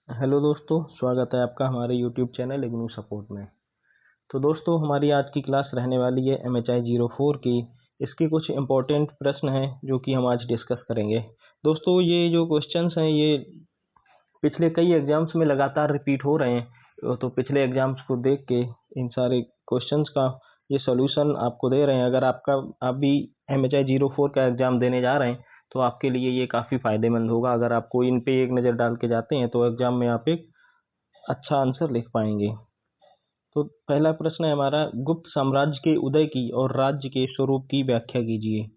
Hello दोस्तों, स्वागत है आपका हमारे यूट्यूब चैनल इग्नू सपोर्ट में। तो दोस्तों, हमारी आज की क्लास रहने वाली है MHI 04 की। इसके कुछ इम्पोर्टेंट प्रश्न हैं जो कि हम आज डिस्कस करेंगे। दोस्तों, ये जो क्वेश्चंस हैं ये पिछले कई एग्जाम्स में लगातार रिपीट हो रहे हैं। तो पिछले एग्जाम्स को देख के इन सारे क्वेश्चंस का ये सॉल्यूशन आपको दे रहे हैं। अगर आप भी MHI 04 का एग्जाम देने जा रहे हैं तो आपके लिए ये काफ़ी फायदेमंद होगा। अगर आपको इन पे एक नज़र डाल के जाते हैं तो एग्जाम में आप एक अच्छा आंसर लिख पाएंगे। तो पहला प्रश्न है हमारा, गुप्त साम्राज्य के उदय की और राज्य के स्वरूप की व्याख्या कीजिए।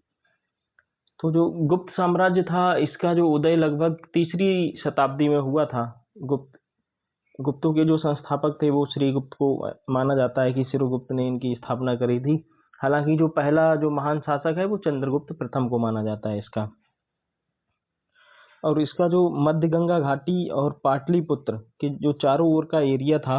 तो जो गुप्त साम्राज्य था इसका जो उदय लगभग तीसरी शताब्दी में हुआ था। गुप्तों के जो संस्थापक थे वो श्रीगुप्त को माना जाता है कि श्रीगुप्त ने इनकी स्थापना करी थी। हालांकि जो पहला जो महान शासक है वो चंद्रगुप्त प्रथम को माना जाता है इसका। और इसका जो मध्य गंगा घाटी और पाटलिपुत्र के जो चारों ओर का एरिया था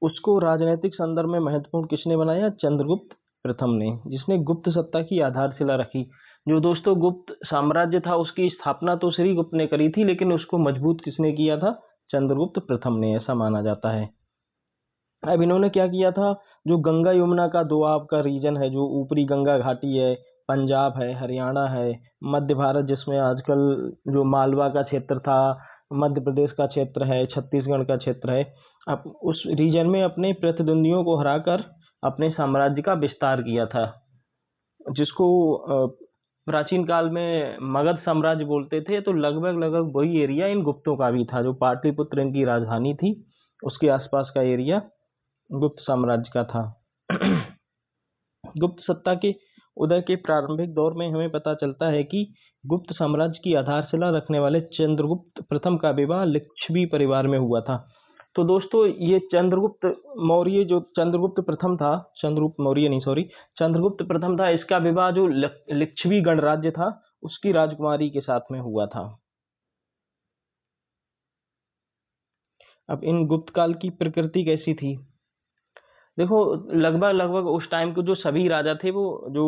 उसको राजनीतिक संदर्भ में महत्वपूर्ण किसने बनाया? चंद्रगुप्त प्रथम ने, जिसने गुप्त सत्ता की आधारशिला रखी। जो दोस्तों गुप्त साम्राज्य था उसकी स्थापना तो श्रीगुप्त ने करी थी, लेकिन उसको मजबूत किसने किया था? चंद्रगुप्त प्रथम ने, ऐसा माना जाता है। अब इन्होंने क्या किया था, जो गंगा यमुना का दोआब का रीजन है, जो ऊपरी गंगा घाटी है, पंजाब है, हरियाणा है, मध्य भारत जिसमें आजकल जो मालवा का क्षेत्र था, मध्य प्रदेश का क्षेत्र है, छत्तीसगढ़ का क्षेत्र है, अब उस रीजन में अपने प्रतिद्वंदियों को हराकर अपने साम्राज्य का विस्तार किया था, जिसको प्राचीन काल में मगध साम्राज्य बोलते थे। तो लगभग लगभग वही एरिया इन गुप्तों का भी था। जो पाटलिपुत्र इनकी राजधानी थी उसके आसपास का एरिया गुप्त साम्राज्य का था। गुप्त सत्ता के उदय के प्रारंभिक दौर में हमें पता चलता है कि गुप्त साम्राज्य की आधारशिला रखने वाले चंद्रगुप्त प्रथम का विवाह लिच्छवी परिवार में हुआ था। तो दोस्तों ये चंद्रगुप्त मौर्य, जो चंद्रगुप्त प्रथम था, चंद्रगुप्त मौर्य नहीं, सॉरी, चंद्रगुप्त प्रथम था, इसका विवाह जो लिच्छवी गणराज्य था उसकी राजकुमारी के साथ में हुआ था। अब इन गुप्त काल की प्रकृति कैसी थी? देखो, लगभग लगभग उस टाइम के जो सभी राजा थे वो जो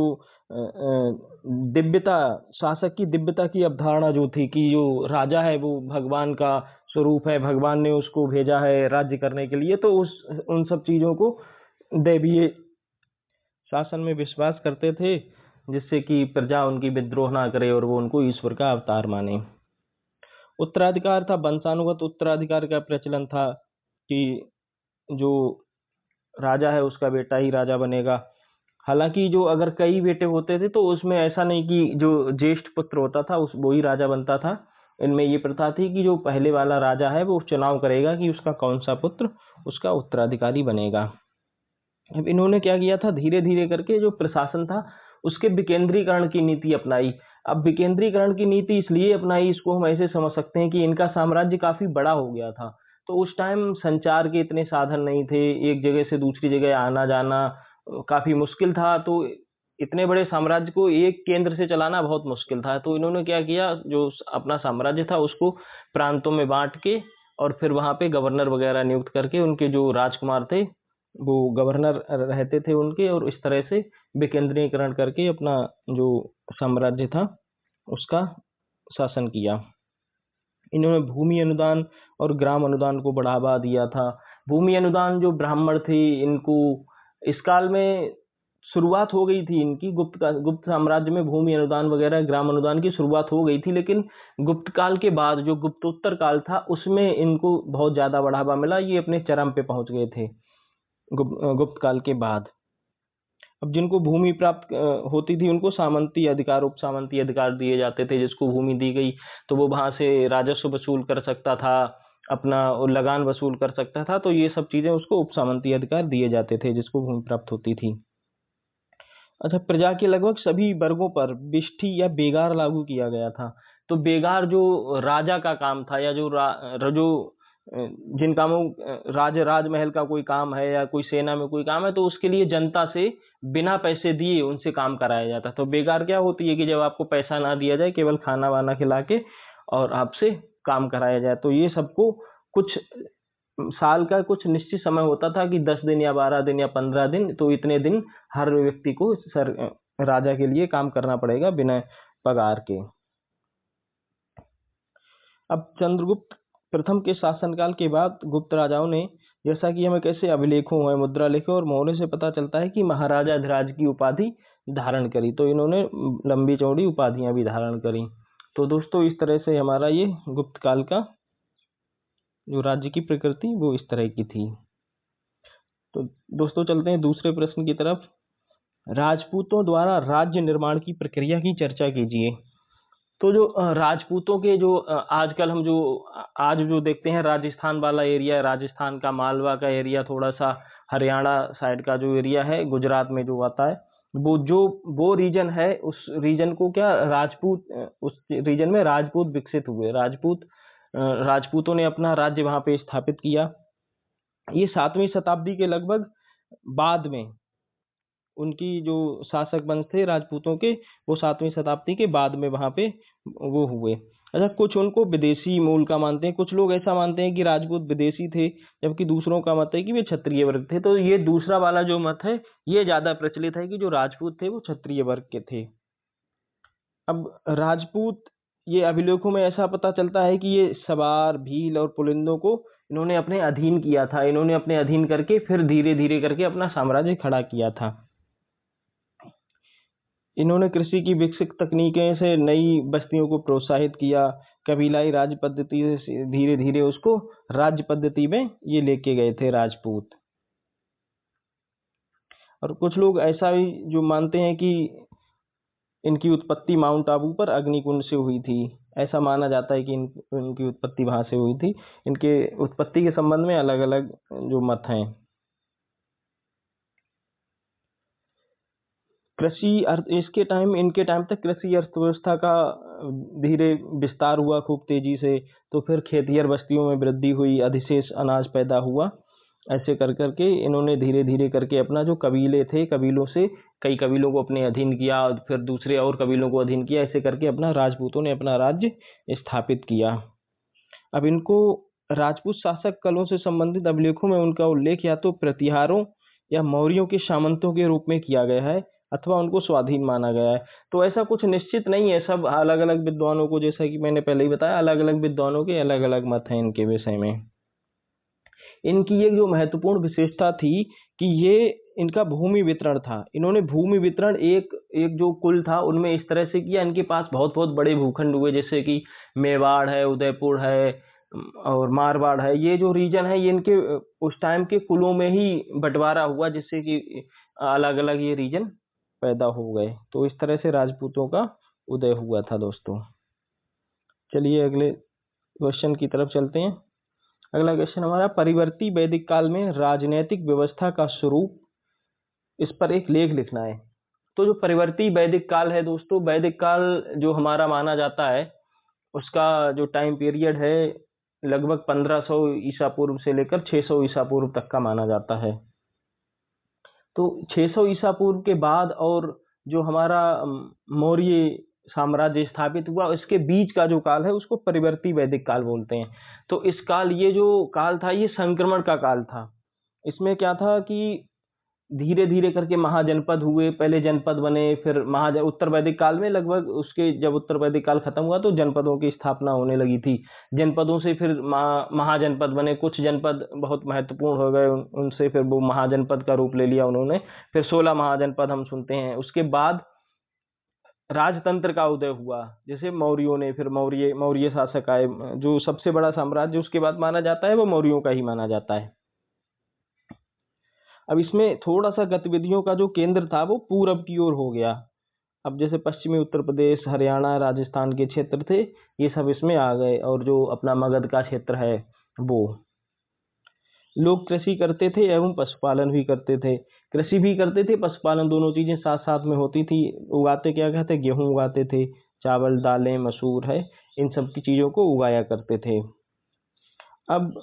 दिव्यता, शासक की दिव्यता की अवधारणा जो थी कि जो राजा है वो भगवान का स्वरूप है, भगवान ने उसको भेजा है राज्य करने के लिए, तो उन सब चीजों को दैवीय शासन में विश्वास करते थे, जिससे कि प्रजा उनकी विद्रोह ना करे और वो उनको ईश्वर का अवतार माने। उत्तराधिकार था, वंशानुगत उत्तराधिकार का प्रचलन था कि जो राजा है उसका बेटा ही राजा बनेगा। हालांकि जो अगर कई बेटे होते थे तो उसमें ऐसा नहीं कि जो ज्येष्ठ पुत्र होता था उस वो ही राजा बनता था। इनमें ये प्रथा थी कि जो पहले वाला राजा है वो चुनाव करेगा कि उसका कौन सा पुत्र उसका उत्तराधिकारी बनेगा। अब इन्होंने क्या किया था, धीरे धीरे करके जो प्रशासन था उसके विकेंद्रीकरण की नीति अपनाई। अब विकेंद्रीकरण की नीति इसलिए अपनाई, इसको हम ऐसे समझ सकते हैं कि इनका साम्राज्य काफी बड़ा हो गया था। तो उस टाइम संचार के इतने साधन नहीं थे, एक जगह से दूसरी जगह आना जाना काफी मुश्किल था। तो इतने बड़े साम्राज्य को एक केंद्र से चलाना बहुत मुश्किल था। तो इन्होंने क्या किया, जो अपना साम्राज्य था उसको प्रांतों में बांट के और फिर वहां पे गवर्नर वगैरह नियुक्त करके उनके जो राजकुमार थे वो गवर्नर रहते थे उनके, और इस तरह से विकेंद्रीकरण करके अपना जो साम्राज्य था उसका शासन किया। इन्होंने भूमि अनुदान और ग्राम अनुदान को बढ़ावा दिया था। भूमि अनुदान, जो ब्राह्मण थे इनको इस काल में शुरुआत हो गई थी इनकी, गुप्त साम्राज्य में भूमि अनुदान वगैरह ग्राम अनुदान की शुरुआत हो गई थी, लेकिन गुप्त काल के बाद जो गुप्तोत्तर काल था उसमें इनको बहुत ज्यादा बढ़ावा मिला, ये अपने चरम पे पहुंच गए थे गुप्त काल के बाद। अब जिनको भूमि प्राप्त होती थी उनको सामंती अधिकार, उप सामंती अधिकार दिए जाते थे। जिसको भूमि दी गई तो वो वहां से राजस्व वसूल कर सकता था, अपना लगान वसूल कर सकता था। तो ये सब चीजें उसको उप सामंती अधिकार दिए जाते थे जिसको भूमि प्राप्त होती थी। अच्छा, प्रजा के लगभग सभी वर्गों पर बिष्ठी या बेगार लागू किया गया था। तो बेगार जो राजा का काम था, या जो जिन कामों राजमहल का कोई काम है या कोई सेना में कोई काम है तो उसके लिए जनता से बिना पैसे दिए उनसे काम कराया जाता। तो बेगार क्या होती है कि जब आपको पैसा ना दिया जाए, केवल खाना वाना खिला के और आपसे काम कराया जाए। तो ये सबको कुछ साल का कुछ निश्चित समय होता था कि 10 दिन या 12 दिन या 15 दिन, तो इतने दिन हर व्यक्ति को राजा के लिए काम करना पड़ेगा बिना पगार के। अब चंद्रगुप्त प्रथम के शासनकाल के बाद गुप्त राजाओं ने, जैसा कि हमें कैसे अभिलेखों है, मुद्रा लेखों और मोहरों से पता चलता है कि महाराजाधिराज की उपाधि धारण करी। तो इन्होंने लंबी चौड़ी उपाधियां भी धारण करी। तो दोस्तों इस तरह से हमारा ये गुप्त काल का जो राज्य की प्रकृति वो इस तरह की थी। तो दोस्तों चलते हैं दूसरे प्रश्न की तरफ। राजपूतों द्वारा राज्य निर्माण की प्रक्रिया की चर्चा कीजिए। तो जो राजपूतों के जो आजकल हम जो आज जो देखते हैं राजस्थान वाला एरिया, राजस्थान का मालवा का एरिया, थोड़ा सा हरियाणा साइड का जो एरिया है, गुजरात में जो आता है, वो रीजन है, उस रीजन को क्या राजपूत, उस रीजन में राजपूत विकसित हुए। राजपूतों ने अपना राज्य वहां पे स्थापित किया। ये 7वीं शताब्दी के लगभग बाद में उनकी जो शासक वंश थे राजपूतों के, वो 7वीं शताब्दी के बाद में वहां पे वो हुए। अच्छा, कुछ उनको विदेशी मूल का मानते हैं, कुछ लोग ऐसा मानते हैं कि राजपूत विदेशी थे, जबकि दूसरों का मत है कि वे क्षत्रिय वर्ग थे। तो ये दूसरा वाला जो मत है ये ज्यादा प्रचलित है कि जो राजपूत थे वो क्षत्रिय वर्ग के थे। अब राजपूत, ये अभिलेखों में ऐसा पता चलता है कि ये सवार, भील और पुलिंदों को इन्होंने अपने अधीन किया था। इन्होंने अपने अधीन करके फिर धीरे धीरे करके अपना साम्राज्य खड़ा किया था। इन्होंने कृषि की विकसित तकनीकें से नई बस्तियों को प्रोत्साहित किया। कबीलाई राज्य पद्धति से धीरे धीरे उसको राज्य पद्धति में ये लेके गए थे राजपूत। और कुछ लोग ऐसा भी जो मानते हैं कि इनकी उत्पत्ति माउंट आबू पर अग्निकुंड से हुई थी। ऐसा माना जाता है कि इनकी उत्पत्ति वहां से हुई थी। इनके उत्पत्ति के संबंध में अलग अलग जो मत हैं। इनके टाइम तक कृषि अर्थव्यवस्था का धीरे विस्तार हुआ खूब तेजी से। तो फिर खेतिहर बस्तियों में वृद्धि हुई, अधिशेष अनाज पैदा हुआ। ऐसे कर करके इन्होंने धीरे धीरे करके अपना जो कबीले थे, कबीलों से कई कबीलों को अपने अधीन किया, और फिर दूसरे और कबीलों को अधीन किया। ऐसे करके अपना राजपूतों ने अपना राज्य स्थापित किया। अब इनको राजपूत शासक कलों से संबंधित अभिलेखों में उनका उल्लेख या तो प्रतिहारों या मौर्यों के सामंतों के रूप में किया गया है, अथवा उनको स्वाधीन माना गया है। तो ऐसा कुछ निश्चित नहीं है, सब अलग अलग विद्वानों को, जैसा कि मैंने पहले ही बताया, अलग अलग विद्वानों के अलग अलग मत हैं इनके विषय में। इनकी एक जो महत्वपूर्ण विशेषता थी कि ये इनका भूमि वितरण था। इन्होंने भूमि वितरण एक एक जो कुल था उनमें इस तरह से किया, इनके पास बहुत बहुत बड़े भूखंड हुए, जैसे कि मेवाड़ है, उदयपुर है और मारवाड़ है। ये जो रीजन है ये इनके उस टाइम के कुलों में ही बंटवारा हुआ, जिससे कि अलग अलग ये रीजन पैदा हो गए। तो इस तरह से राजपूतों का उदय हुआ था दोस्तों। चलिए अगले क्वेश्चन की तरफ चलते हैं। अगला क्वेश्चन हमारा, परिवर्ती वैदिक काल में राजनैतिक व्यवस्था का स्वरूप, इस पर एक लेख लिखना है। तो जो परिवर्ती वैदिक काल है दोस्तों, वैदिक काल जो हमारा माना जाता है उसका जो टाइम पीरियड है लगभग 1500 ईसा पूर्व से लेकर 600 ईसा पूर्व तक का माना जाता है। तो 600 ईसा पूर्व के बाद और जो हमारा मौर्य साम्राज्य स्थापित हुआ, इसके बीच का जो काल है उसको परिवर्ती वैदिक काल बोलते हैं। तो इस काल, ये जो काल था ये संक्रमण का काल था। इसमें क्या था कि धीरे धीरे करके महाजनपद हुए, पहले जनपद बने, फिर उत्तर वैदिक काल में लगभग उसके जब उत्तर वैदिक काल खत्म हुआ तो जनपदों की स्थापना होने लगी थी। जनपदों से फिर महाजनपद बने, कुछ जनपद बहुत महत्वपूर्ण हो गए, उनसे फिर वो महाजनपद का रूप ले लिया उन्होंने। फिर 16 महाजनपद हम सुनते हैं। उसके बाद राजतंत्र का उदय हुआ, जैसे मौर्यों ने, फिर मौर्य शासक आए। जो सबसे बड़ा साम्राज्य उसके बाद माना जाता है वो मौर्यों का ही माना जाता है। अब इसमें थोड़ा सा गतिविधियों का जो केंद्र था वो पूरब की ओर हो गया। अब जैसे पश्चिमी उत्तर प्रदेश, हरियाणा, राजस्थान के क्षेत्र थे, ये सब इसमें आ गए। और जो अपना मगध का क्षेत्र है वो, लोग कृषि करते थे एवं पशुपालन भी करते थे। कृषि भी करते थे, पशुपालन, दोनों चीजें साथ साथ में होती थी। उगाते क्या कहते, गेहूं उगाते थे, चावल, दालें, मसूर है, इन सब की चीजों को उगाया करते थे। अब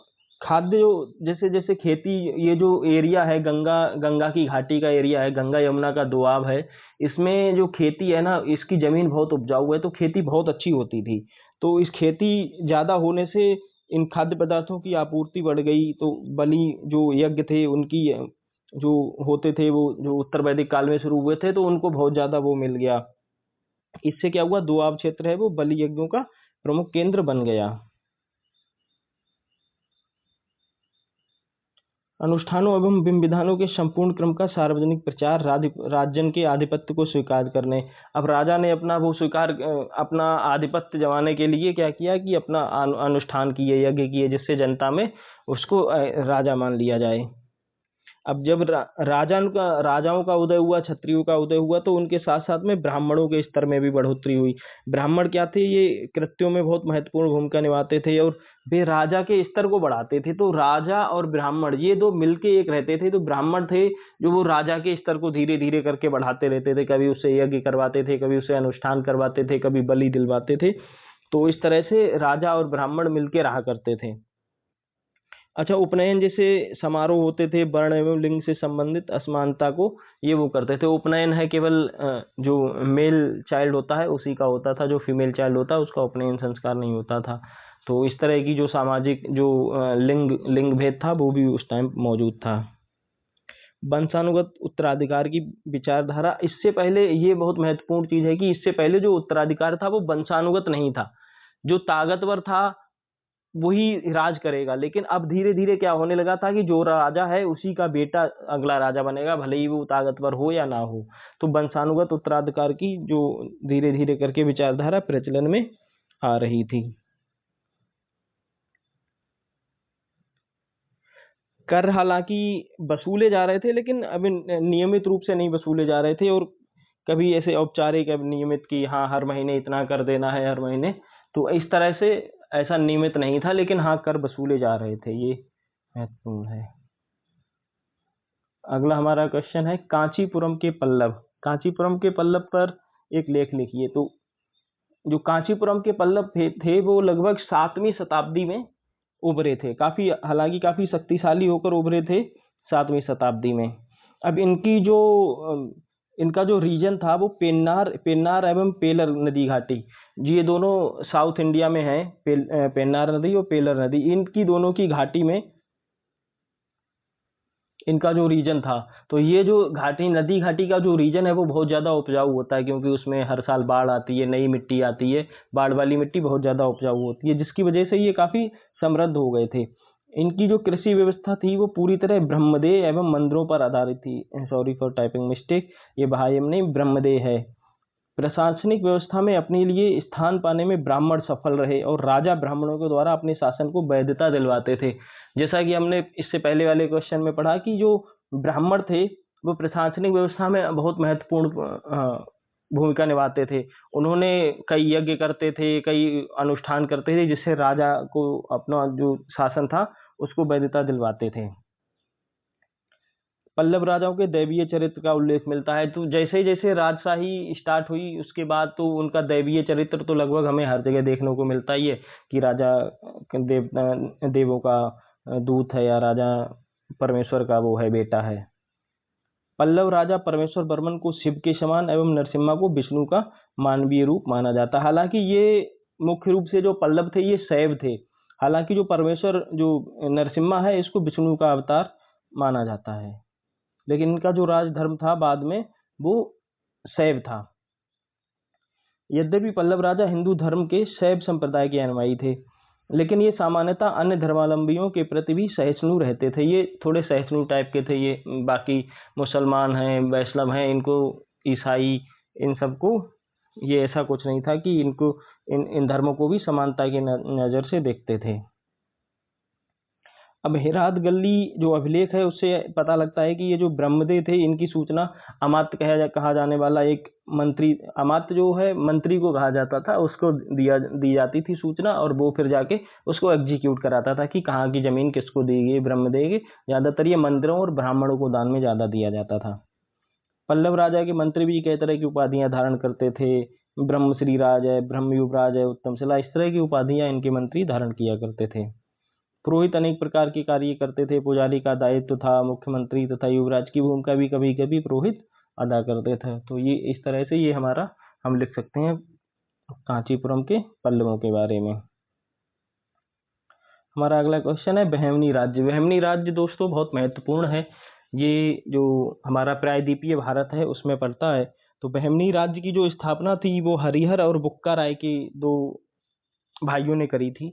खाद्य जो, जैसे जैसे खेती, ये जो एरिया है गंगा की घाटी का एरिया है, गंगा यमुना का दोआब है, इसमें जो खेती है ना, इसकी जमीन बहुत उपजाऊ है, तो खेती बहुत अच्छी होती थी। तो इस खेती ज्यादा होने से इन खाद्य पदार्थों की आपूर्ति बढ़ गई। तो बलि जो यज्ञ थे उनकी जो होते थे वो जो उत्तर वैदिक काल में शुरू हुए थे, तो उनको बहुत ज्यादा वो मिल गया। इससे क्या हुआ, दोआब क्षेत्र है वो बलि यज्ञों का प्रमुख केंद्र बन गया। अनुष्ठानों एवं विधि विधानों के संपूर्ण क्रम का सार्वजनिक प्रचार, राजन के आधिपत्य को स्वीकार करने। अब राजा ने अपना वो अपना आधिपत्य जमाने के लिए क्या किया कि अपना अनुष्ठान किए, यज्ञ किए, जिससे जनता में उसको राजा मान लिया जाए। अब जब राजाओं का उदय हुआ, क्षत्रियों का उदय हुआ, तो उनके साथ साथ में ब्राह्मणों के स्तर में भी बढ़ोतरी हुई। ब्राह्मण क्या थे, ये कृत्यों में बहुत महत्वपूर्ण भूमिका निभाते थे और वे राजा के स्तर को बढ़ाते थे। तो राजा और ब्राह्मण ये दो मिलके एक रहते थे। तो ब्राह्मण थे जो वो राजा के स्तर को धीरे धीरे करके बढ़ाते रहते थे, कभी उससे यज्ञ करवाते थे, कभी उससे अनुष्ठान करवाते थे, कभी बलि दिलवाते थे। तो इस तरह से राजा और ब्राह्मण मिलके रहा करते थे। अच्छा, उपनयन जैसे समारोह होते थे, वर्ण एवं लिंग से संबंधित असमानता को ये वो करते थे। उपनयन है केवल जो मेल चाइल्ड होता है उसी का होता था, जो फीमेल चाइल्ड होता है उसका उपनयन संस्कार नहीं होता था। तो इस तरह की जो सामाजिक जो लिंग भेद था वो भी उस टाइम मौजूद था। वंशानुगत उत्तराधिकार की विचारधारा, इससे पहले ये बहुत महत्वपूर्ण चीज है कि इससे पहले जो उत्तराधिकार था वो वंशानुगत नहीं था। जो ताकतवर था वही राज करेगा, लेकिन अब धीरे धीरे क्या होने लगा था कि जो राजा है उसी का बेटा अगला राजा बनेगा, भले ही वो ताकतवर हो या ना हो। तो वंशानुगत उत्तराधिकार की जो धीरे धीरे करके विचारधारा प्रचलन में आ रही थी। कर हालांकि वसूले जा रहे थे, लेकिन अभी नियमित रूप से नहीं वसूले जा रहे थे, और कभी ऐसे औपचारिक नियमित की हाँ हर महीने इतना कर देना है हर महीने, तो इस तरह से ऐसा नियमित नहीं था, लेकिन हाँ कर वसूले जा रहे थे। ये महत्वपूर्ण है। अगला हमारा क्वेश्चन है कांचीपुरम के पल्लव। कांचीपुरम के पल्लव पर एक लेख लिखिए। तो जो कांचीपुरम के पल्लव थे वो लगभग 7वीं शताब्दी में उभरे थे, हालांकि काफी शक्तिशाली होकर उभरे थे 7वीं शताब्दी में। अब इनका जो रीजन था वो पेन्नार एवं पेलर नदी घाटी, ये दोनों साउथ इंडिया में है। पेन्नार नदी और पेलर नदी, इनकी दोनों की घाटी में इनका जो रीजन था। तो ये जो नदी घाटी का जो रीजन है वो बहुत ज़्यादा उपजाऊ होता है, क्योंकि उसमें हर साल बाढ़ आती है, नई मिट्टी आती है, बाढ़ वाली मिट्टी बहुत ज़्यादा उपजाऊ होती है, जिसकी वजह से ये काफ़ी समृद्ध हो गए थे। इनकी जो कृषि व्यवस्था थी वो पूरी तरह ब्रह्मदेय एवं मंदिरों पर आधारित थी। सॉरी फॉर टाइपिंग मिस्टेक, ये बहायम नहीं ब्रह्मदेय है। प्रशासनिक व्यवस्था में अपने लिए स्थान पाने में ब्राह्मण सफल रहे और राजा ब्राह्मणों के द्वारा अपने शासन को वैधता दिलवाते थे। जैसा कि हमने इससे पहले वाले क्वेश्चन में पढ़ा कि जो ब्राह्मण थे वो प्रशासनिक व्यवस्था में बहुत महत्वपूर्ण भूमिका निभाते थे। उन्होंने कई यज्ञ करते थे, कई अनुष्ठान करते थे, जिससे राजा को अपना जो शासन था उसको वैधता दिलवाते थे। पल्लव राजाओं के दैवीय चरित्र का उल्लेख मिलता है। तो जैसे जैसे राजशाही स्टार्ट हुई उसके बाद तो उनका दैवीय चरित्र तो लगभग हमें हर जगह देखने को मिलता ही है कि राजा देवों का दूत है या राजा परमेश्वर का वो है बेटा है। पल्लव राजा परमेश्वर वर्मन को शिव के समान एवं नरसिम्हा को विष्णु का मानवीय रूप माना जाता है। हालांकि ये मुख्य रूप से जो पल्लव थे ये शैव थे, हालांकि जो परमेश्वर जो नरसिम्हा है इसको विष्णु का अवतार माना जाता है, लेकिन इनका जो राजधर्म था बाद में वो शैव था। यद्यपि पल्लव राजा हिंदू धर्म के शैव संप्रदाय के अनुयायी थे, लेकिन ये सामान्यतः अन्य धर्मावलंबियों के प्रति भी सहिष्णु रहते थे। ये थोड़े सहिष्णु टाइप के थे। ये बाकी मुसलमान हैं, वैष्णव हैं, इनको ईसाई, इन सबको ये ऐसा कुछ नहीं था कि इनको इन धर्मों को भी समानता की नज़र से देखते थे। अब हेरात गल्ली जो अभिलेख है उससे पता लगता है कि ये जो ब्रह्मदेव थे इनकी सूचना अमात्य कहा जाने वाला एक मंत्री, अमात्य जो है मंत्री को कहा जाता था, उसको दी जाती थी सूचना, और वो फिर जाके उसको एग्जीक्यूट कराता था कि कहाँ की जमीन किसको दी गई। ब्रह्मदेव के ज्यादातर ये मंदिरों और ब्राह्मणों को दान में ज्यादा दिया जाता था। पल्लव राजा के मंत्री भी कई तरह की उपाधियां धारण करते थे। ब्रह्मश्री राज है, ब्रह्म युवराज है, उत्तम शिला, इस तरह की उपाधियां इनके मंत्री धारण किया करते थे। पुरोहित अनेक प्रकार के कार्य करते थे। पुजारी का दायित्व था, मुख्यमंत्री तथा युवराज की भूमिका भी कभी कभी पुरोहित अदा करते थे। तो ये इस तरह से ये हमारा हम लिख सकते हैं कांचीपुरम के पल्लवों के बारे में। हमारा अगला क्वेश्चन है बहमनी राज्य। बहमनी राज्य दोस्तों बहुत महत्वपूर्ण है, ये जो हमारा प्रायद्वीपीय भारत है उसमें पड़ता है। तो बहमनी राज्य की जो स्थापना थी वो हरिहर और बुक्का राय के दो भाइयों ने करी थी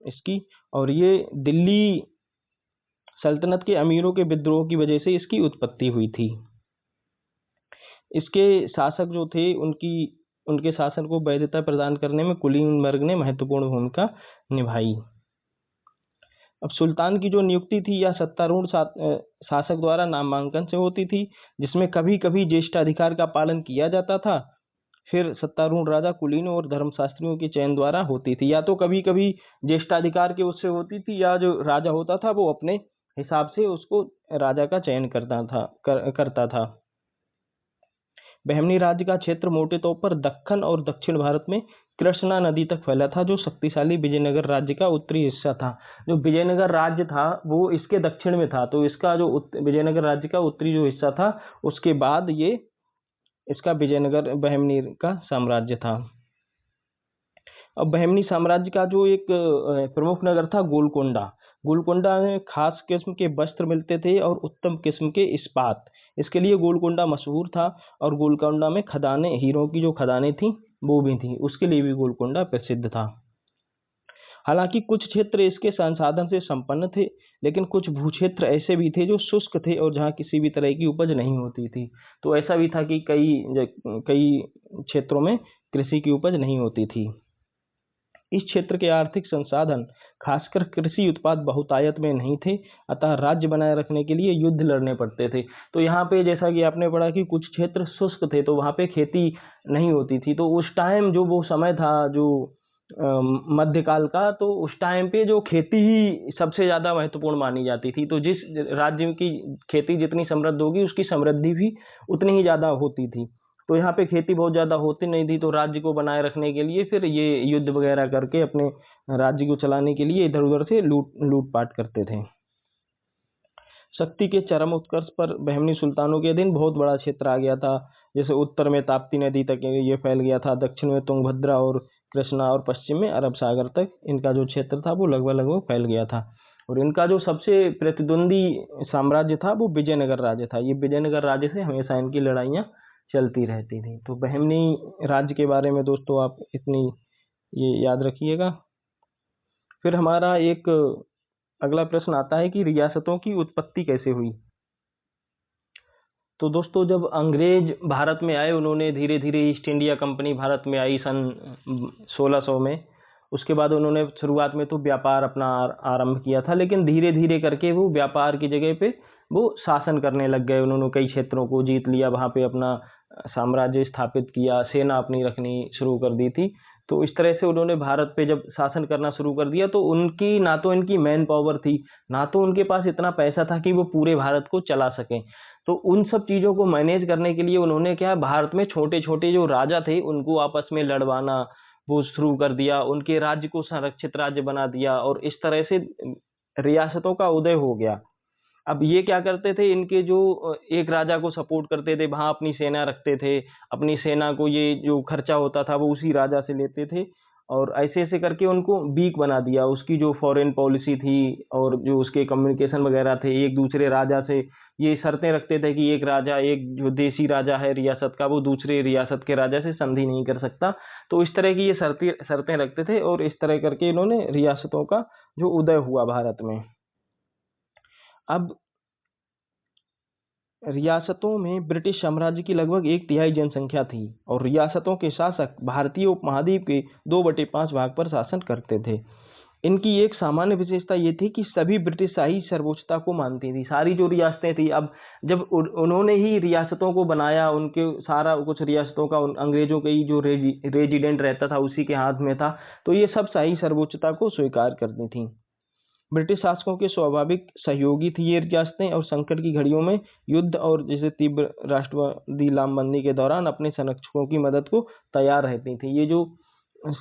इसकी, और ये दिल्ली सल्तनत के अमीरों के विद्रोह की वजह से इसकी उत्पत्ति हुई थी। इसके शासक जो थे उनके शासन को वैधता प्रदान करने में कुलीन वर्ग ने महत्वपूर्ण भूमिका निभाई। अब सुल्तान की जो नियुक्ति थी या सत्तारूढ़ शासक द्वारा नामांकन से होती थी, जिसमें कभी कभी ज्येष्ठाधिकार का पालन किया जाता था। फिर सत्तारूढ़ राजा कुलीनों और धर्मशास्त्रियों के चयन द्वारा होती थी, या तो कभी कभी ज्येष्ठाधिकार के उससे होती थी, या जो राजा होता था वो अपने हिसाब से उसको राजा का चयन करता था। बहमनी राज्य का क्षेत्र मोटे तौर पर दक्कन और दक्षिण भारत में कृष्णा नदी तक फैला था, जो शक्तिशाली विजयनगर राज्य का उत्तरी हिस्सा था। जो विजयनगर राज्य था वो इसके दक्षिण में था, तो इसका जो विजयनगर राज्य का उत्तरी जो हिस्सा था, उसके बाद ये इसका विजयनगर बहमनी का साम्राज्य था। अब बहमनी साम्राज्य का जो एक प्रमुख नगर था गोलकोंडा। गोलकोंडा में खास किस्म के वस्त्र मिलते थे और उत्तम किस्म के इस्पात, इसके लिए गोलकोंडा मशहूर था। और गोलकोंडा में खदानें, हीरों की जो खदानें थी वो भी थी, उसके लिए भी गोलकोंडा प्रसिद्ध था। हालांकि कुछ क्षेत्र इसके संसाधन से संपन्न थे, लेकिन कुछ भूक्षेत्र ऐसे भी थे जो शुष्क थे और जहां किसी भी तरह की उपज नहीं होती थी। तो ऐसा भी था कि कई क्षेत्रों में कृषि की उपज नहीं होती थी। इस क्षेत्र के आर्थिक संसाधन खासकर कृषि उत्पाद बहुतायत में नहीं थे, अतः राज्य बनाए रखने के लिए युद्ध लड़ने पड़ते थे। तो यहाँ पे जैसा कि आपने पढ़ा कि कुछ क्षेत्र शुष्क थे, तो वहाँ पे खेती नहीं होती थी। तो उस टाइम जो वो समय था जो मध्यकाल का, तो उस टाइम पे जो खेती ही सबसे ज्यादा महत्वपूर्ण मानी जाती थी। तो जिस राज्य की खेती जितनी समृद्ध होगी उसकी समृद्धि भी उतनी ही ज्यादा होती थी। तो यहाँ पे खेती बहुत ज्यादा होती नहीं थी, तो राज्य को बनाए रखने के लिए फिर ये युद्ध वगैरह करके अपने राज्य को चलाने के लिए इधर उधर से लूटपाट करते थे। शक्ति के चरम उत्कर्ष पर बहमनी सुल्तानों के अधीन बहुत बड़ा क्षेत्र आ गया था। जैसे उत्तर में ताप्ती नदी तक ये फैल गया था, दक्षिण में तुंगभद्रा और कृष्णा, और पश्चिम में अरब सागर तक इनका जो क्षेत्र था वो लगभग फैल गया था। और इनका जो सबसे प्रतिद्वंदी साम्राज्य था वो विजयनगर राज्य था। ये विजयनगर राज्य से हमेशा इनकी लड़ाइयाँ चलती रहती थी। तो बहमनी राज्य के बारे में दोस्तों आप इतनी ये याद रखिएगा। फिर हमारा एक अगला प्रश्न आता है कि रियासतों की उत्पत्ति कैसे हुई। तो दोस्तों जब अंग्रेज भारत में आए, उन्होंने धीरे धीरे ईस्ट इंडिया कंपनी भारत में आई सन 1600 में। उसके बाद उन्होंने शुरुआत में तो व्यापार अपना आरंभ किया था, लेकिन धीरे धीरे करके वो व्यापार की जगह पे वो शासन करने लग गए। उन्होंने कई क्षेत्रों को जीत लिया, वहाँ पे अपना साम्राज्य स्थापित किया, सेना अपनी रखनी शुरू कर दी थी। तो इस तरह से उन्होंने भारत पे जब शासन करना शुरू कर दिया, तो उनकी ना तो इनकी मैन पावर थी, ना तो उनके पास इतना पैसा था कि वो पूरे भारत को चला सकें। तो उन सब चीज़ों को मैनेज करने के लिए उन्होंने क्या, भारत में छोटे छोटे जो राजा थे उनको आपस में लड़वाना वो शुरू कर दिया, उनके राज्य को संरक्षित राज्य बना दिया, और इस तरह से रियासतों का उदय हो गया। अब ये क्या करते थे, इनके जो एक राजा को सपोर्ट करते थे, वहां अपनी सेना रखते थे, अपनी सेना को ये जो खर्चा होता था वो उसी राजा से लेते थे, और ऐसे ऐसे करके उनको वीक बना दिया। उसकी जो फॉरेन पॉलिसी थी और जो उसके कम्युनिकेशन वगैरह थे, एक दूसरे राजा से ये शर्तें रखते थे कि एक राजा, एक जो देसी राजा है रियासत का, वो दूसरे रियासत के राजा से संधि नहीं कर सकता। तो इस तरह की ये शर्तें रखते थे, और इस तरह करके इन्होंने रियासतों का जो उदय हुआ भारत में। अब रियासतों में ब्रिटिश साम्राज्य की लगभग 1/3 जनसंख्या थी, और रियासतों के शासक भारतीय उपमहाद्वीप के 2/5 भाग पर शासन करते थे। इनकी एक सामान्य विशेषता ये थी कि सभी ब्रिटिश शाही सर्वोच्चता को मानती थी। सारी जो रियासतें थी, अब जब उन्होंने ही रियासतों को बनाया, उनके सारा कुछ रियासतों का अंग्रेजों के ही जो रेजिडेंट रहता था उसी के हाथ में था, तो ये सब शाही सर्वोच्चता को स्वीकार करती थी। ब्रिटिश शासकों के स्वाभाविक सहयोगी थी ये रियासतें, और संकट की घड़ियों में युद्ध और जैसे तीव्र राष्ट्रवादी लामबंदी के दौरान अपने संरक्षकों की मदद को तैयार रहती थी। ये जो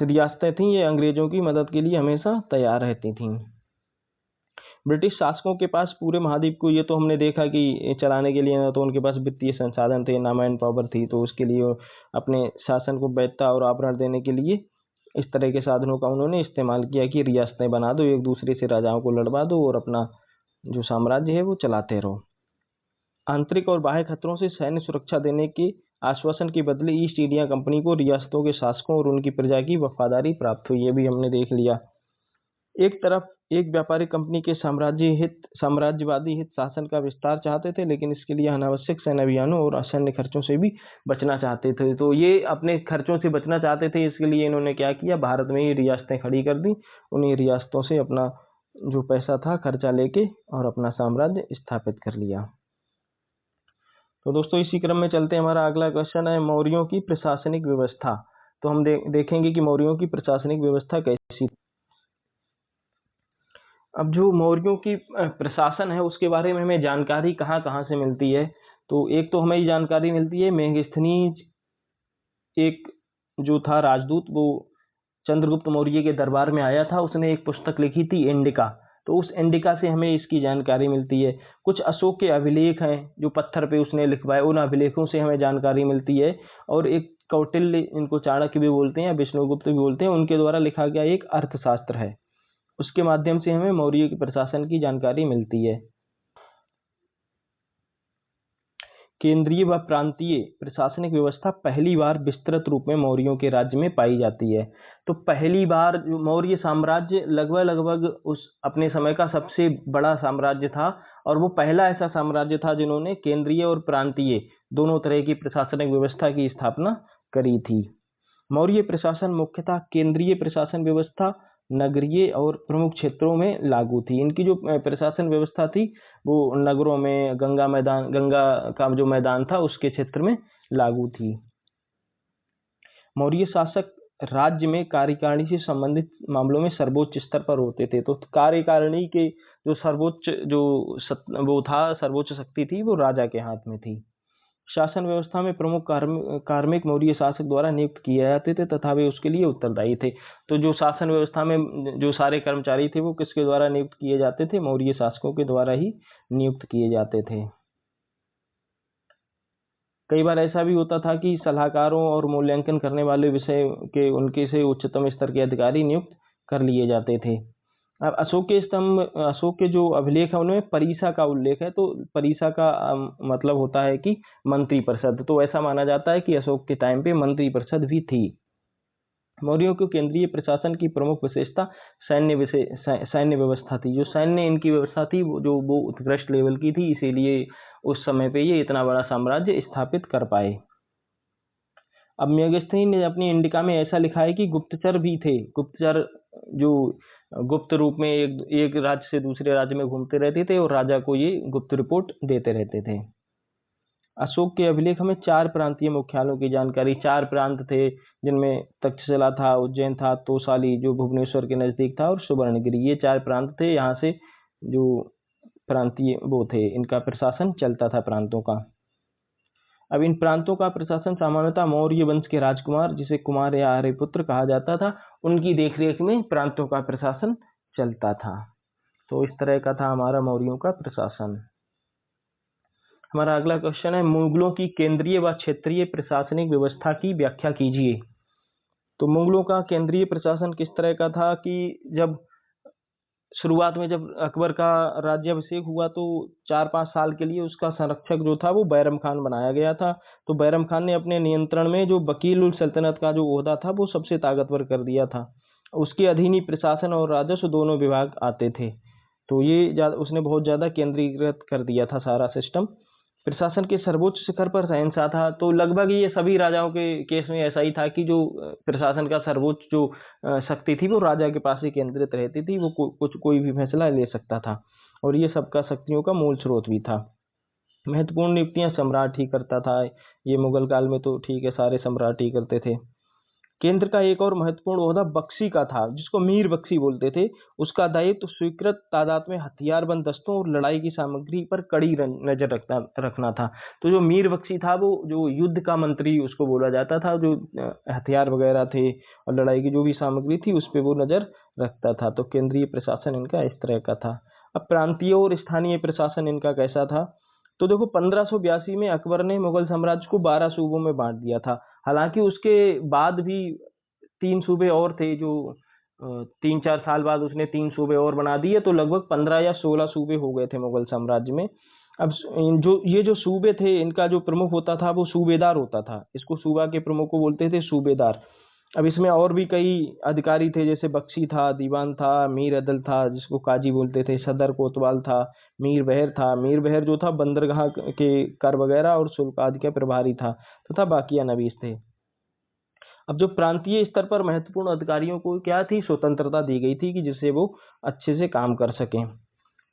रियासतें थीं ये अंग्रेजों की मदद के लिए हमेशा तैयार रहती थीं। ब्रिटिश शासकों के पास पूरे महाद्वीप को, ये तो हमने देखा कि चलाने के लिए ना तो उनके पास वित्तीय संसाधन थे, ना मैन पावर थी, तो उसके लिए अपने शासन को वैधता और आवरण देने के लिए इस तरह के साधनों का उन्होंने इस्तेमाल किया कि रियासतें बना दो, एक दूसरे से राजाओं को लड़वा दो और अपना जो साम्राज्य है वो चलाते रहो। आंतरिक और बाह्य खतरों से सैन्य सुरक्षा देने के आश्वासन के बदले ईस्ट इंडिया कंपनी को रियासतों के शासकों और उनकी प्रजा की वफादारी प्राप्त हुई, ये भी हमने देख लिया। एक व्यापारिक कंपनी के साम्राज्यवादी हित शासन का विस्तार चाहते थे, लेकिन इसके लिए अनावश्यक सैन्य अभियानों और असैन्य खर्चों से भी बचना चाहते थे। तो ये अपने खर्चों से बचना चाहते थे, इसके लिए इन्होंने क्या किया, भारत में ही रियासतें खड़ी कर दी, उन्हीं रियासतों से अपना जो पैसा था खर्चा लेके और अपना साम्राज्य स्थापित कर लिया। तो दोस्तों इसी क्रम में चलते हैं, हमारा अगला क्वेश्चन है मौर्यों की प्रशासनिक व्यवस्था। तो हम देखेंगे कि मौर्यों की प्रशासनिक व्यवस्था कैसी। अब जो मौर्यों की प्रशासन है उसके बारे में हमें जानकारी कहाँ कहाँ से मिलती है। तो एक तो हमें ये जानकारी मिलती है, मेगस्थनीज एक जो था राजदूत, वो चंद्रगुप्त मौर्य के दरबार में आया था, उसने एक पुस्तक लिखी थी इंडिका। तो उस इंडिका से हमें इसकी जानकारी मिलती है। कुछ अशोक के अभिलेख हैं जो पत्थर पे उसने लिखवाए, उन अभिलेखों से हमें जानकारी मिलती है। और एक कौटिल्य, इनको चाणक्य भी बोलते हैं या विष्णुगुप्त भी बोलते हैं, उनके द्वारा लिखा गया एक अर्थशास्त्र है, उसके माध्यम से हमें मौर्य के प्रशासन की जानकारी मिलती है। केंद्रीय व प्रांतीय प्रशासनिक व्यवस्था पहली बार विस्तृत रूप में मौर्यों के राज्य में पाई जाती है। तो पहली बार मौर्य साम्राज्य लगभग उस अपने समय का सबसे बड़ा साम्राज्य था, और वो पहला ऐसा साम्राज्य था जिन्होंने केंद्रीय और प्रांतीय दोनों तरह की प्रशासनिक व्यवस्था की स्थापना करी थी। मौर्य प्रशासन मुख्यतः केंद्रीय प्रशासन व्यवस्था नगरीय और प्रमुख क्षेत्रों में लागू थी। इनकी जो प्रशासन व्यवस्था थी वो नगरों में, गंगा का जो मैदान था उसके क्षेत्र में लागू थी। मौर्य शासक राज्य में कार्यकारिणी से संबंधित मामलों में सर्वोच्च स्तर पर होते थे। तो कार्यकारिणी के जो सर्वोच्च वो था, सर्वोच्च शक्ति थी, वो राजा के हाथ में थी। शासन व्यवस्था में प्रमुख कार्मिक मौर्य शासक द्वारा नियुक्त किए जाते थे तथा वे उसके लिए उत्तरदायी थे। तो जो शासन व्यवस्था में जो सारे कर्मचारी थे वो किसके द्वारा नियुक्त किए जाते थे, मौर्य शासकों के द्वारा ही नियुक्त किए जाते थे। कई बार ऐसा भी होता था कि सलाहकारों और मूल्यांकन करने वाले विषय के उनके से उच्चतम स्तर के अधिकारी नियुक्त कर लिए जाते थे। अब अशोक के जो अभिलेख है उनमें परिसा का उल्लेख है। तो परिसा का मतलब होता है कि मंत्रिपरिषद। तो ऐसा माना जाता है कि अशोक के टाइम पे मंत्रिपरिषद भी थी। मौर्यों के केंद्रीय प्रशासन की प्रमुख विशेषता सैन्य व्यवस्था थी। जो सैन्य इनकी व्यवस्था थी वो उत्कृष्ट लेवल की थी, इसीलिए उस समय पे ये इतना बड़ा साम्राज्य स्थापित कर पाए। अब मेगस्थनी ने अपनी इंडिका में ऐसा लिखा है कि गुप्तचर भी थे। गुप्तचर जो गुप्त रूप में एक राज्य से दूसरे राज्य में घूमते रहते थे और राजा को ये गुप्त रिपोर्ट देते रहते थे। अशोक के अभिलेख हमें 4 प्रांतीय मुख्यालयों की जानकारी, 4 प्रांत थे जिनमें तक्षशिला था, उज्जैन था, तोसाली जो भुवनेश्वर के नजदीक था, और सुवर्णगिरी, ये 4 प्रांत थे। यहाँ से जो प्रांतीय वो थे, इनका प्रशासन चलता था प्रांतों का। अब इन प्रांतों का प्रशासन सामान्यतः मौर्य वंश के राजकुमार, जिसे कुमार या आर्यपुत्र कहा जाता था, उनकी देखरेख में प्रांतों का प्रशासन चलता था। तो इस तरह का था हमारा मौर्यों का प्रशासन। हमारा अगला क्वेश्चन है मुगलों की केंद्रीय व क्षेत्रीय प्रशासनिक व्यवस्था की व्याख्या कीजिए। तो मुगलों का केंद्रीय प्रशासन किस तरह का था कि जब शुरुआत में जब अकबर का राज्याभिषेक हुआ तो 4-5 साल के लिए उसका संरक्षक जो था वो बैरम खान बनाया गया था। तो बैरम खान ने अपने नियंत्रण में जो वकील उल सल्तनत का जो ओहदा था वो सबसे ताकतवर कर दिया था। उसके अधीन ही प्रशासन और राजस्व दोनों विभाग आते थे। तो ये उसने बहुत ज़्यादा केंद्रीकृत कर दिया था सारा सिस्टम। प्रशासन के सर्वोच्च शिखर पर शहंशाह था। तो लगभग ये सभी राजाओं के केस में ऐसा ही था कि जो प्रशासन का सर्वोच्च जो शक्ति थी वो राजा के पास ही केंद्रित रहती थी। वो कोई भी फैसला ले सकता था, और ये सबका शक्तियों का मूल स्रोत भी था। महत्वपूर्ण नियुक्तियां सम्राट ही करता था। ये मुगल काल में तो ठीक है, सारे सम्राट ही करते थे। केंद्र का एक और महत्वपूर्ण ओहदा बख्शी का था, जिसको मीर बख्शी बोलते थे। उसका दायित्व स्वीकृत तादाद में हथियारबंद दस्तों और लड़ाई की सामग्री पर कड़ी नजर रखना था। तो जो मीर बख्शी था वो जो युद्ध का मंत्री उसको बोला जाता था, जो हथियार वगैरह थे और लड़ाई की जो भी सामग्री थी उस पर वो नजर रखता था। तो केंद्रीय प्रशासन इनका इस तरह का था। अब प्रांतीय और स्थानीय प्रशासन इनका कैसा था। तो देखो 1582 में अकबर ने मुगल साम्राज्य को 12 सूबों में बांट दिया था। हालांकि उसके बाद भी 3 सूबे और थे, जो 3-4 साल बाद उसने 3 सूबे और बना दिए, तो लगभग 15 या 16 सूबे हो गए थे मुगल साम्राज्य में। अब ये जो सूबे थे इनका जो प्रमुख होता था वो सूबेदार होता था। इसको सूबा के प्रमुख को बोलते थे सूबेदार। अब इसमें और भी कई अधिकारी थे, जैसे बख्शी था, दीवान था, मीर अदल था जिसको काजी बोलते थे, सदर कोतवाल था, मीर बहर था। मीर बहर जो था बंदरगाह के कर वगैरह और शुल्क आदि का प्रभारी था, तथा बाकिया नवीस थे। अब जो प्रांतीय स्तर पर महत्वपूर्ण अधिकारियों को क्या थी, स्वतंत्रता दी गई थी कि जिससे वो अच्छे से काम कर सकें।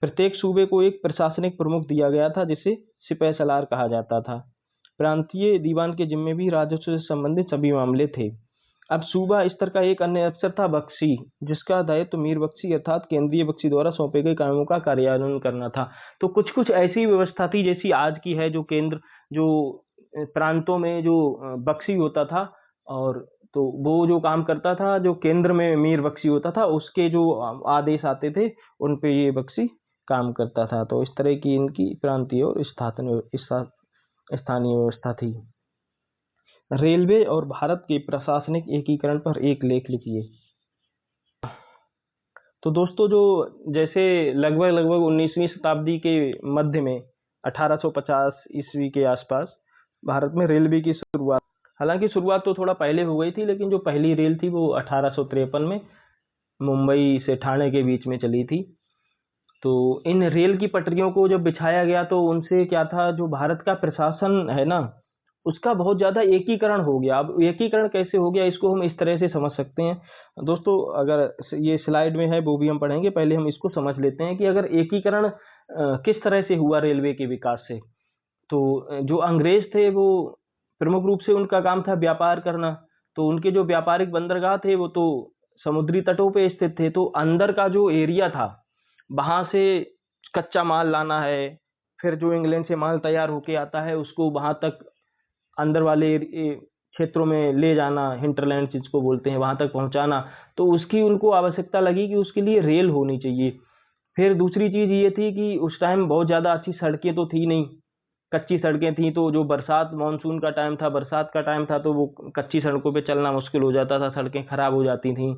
प्रत्येक सूबे को एक प्रशासनिक प्रमुख दिया गया था जिसे सिपह सलार कहा जाता था। प्रांतीय दीवान के जिम्मे भी राजस्व से संबंधित सभी मामले थे। अब सूबा स्तर का एक अन्य अफसर था बख्शी, जिसका दायित्व मीर बख्शी अर्थात केंद्रीय बख्शी द्वारा सौंपे गए कामों का कार्यान्वयन करना था। तो कुछ कुछ ऐसी व्यवस्था थी जैसी आज की है, जो केंद्र जो प्रांतों में जो बख्शी होता था, और तो वो जो काम करता था, जो केंद्र में मीर बख्शी होता था, उसके जो आदेश आते थे उन पे ये बख्शी काम करता था। तो इस तरह की इनकी प्रांतीय और स्थानीय व्यवस्था थी। रेलवे और भारत के प्रशासनिक एकीकरण पर एक लेख लिखिए। तो दोस्तों, जो जैसे लगभग लगभग 19वीं शताब्दी के मध्य में 1850 ईस्वी के आसपास भारत में रेलवे की शुरुआत, हालांकि शुरुआत तो थोड़ा पहले हो गई थी, लेकिन जो पहली रेल थी वो 1853 में मुंबई से ठाणे के बीच में चली थी। तो इन रेल की पटरियों को जब बिछाया गया तो उनसे क्या था, जो भारत का प्रशासन है ना, उसका बहुत ज़्यादा एकीकरण हो गया। अब एकीकरण कैसे हो गया, इसको हम इस तरह से समझ सकते हैं दोस्तों। अगर ये स्लाइड में है वो भी हम पढ़ेंगे, पहले हम इसको समझ लेते हैं कि अगर एकीकरण किस तरह से हुआ रेलवे के विकास से। तो जो अंग्रेज थे वो प्रमुख रूप से उनका काम था व्यापार करना, तो उनके जो व्यापारिक बंदरगाह थे वो तो समुद्री तटों पे स्थित थे। तो अंदर का जो एरिया था, वहां से कच्चा माल लाना है, फिर जो इंग्लैंड से माल तैयार होके आता है उसको वहां तक अंदर वाले क्षेत्रों में ले जाना, हिंटरलैंड जिसको बोलते हैं, वहां तक पहुंचाना। तो उसकी उनको आवश्यकता लगी कि उसके लिए रेल होनी चाहिए। फिर दूसरी चीज ये थी कि उस टाइम बहुत ज्यादा अच्छी सड़कें तो थी नहीं, कच्ची सड़कें थी। तो जो बरसात, मानसून का टाइम था, बरसात का टाइम था, तो वो कच्ची सड़कों पे चलना मुश्किल हो जाता था, सड़कें खराब हो जाती थी।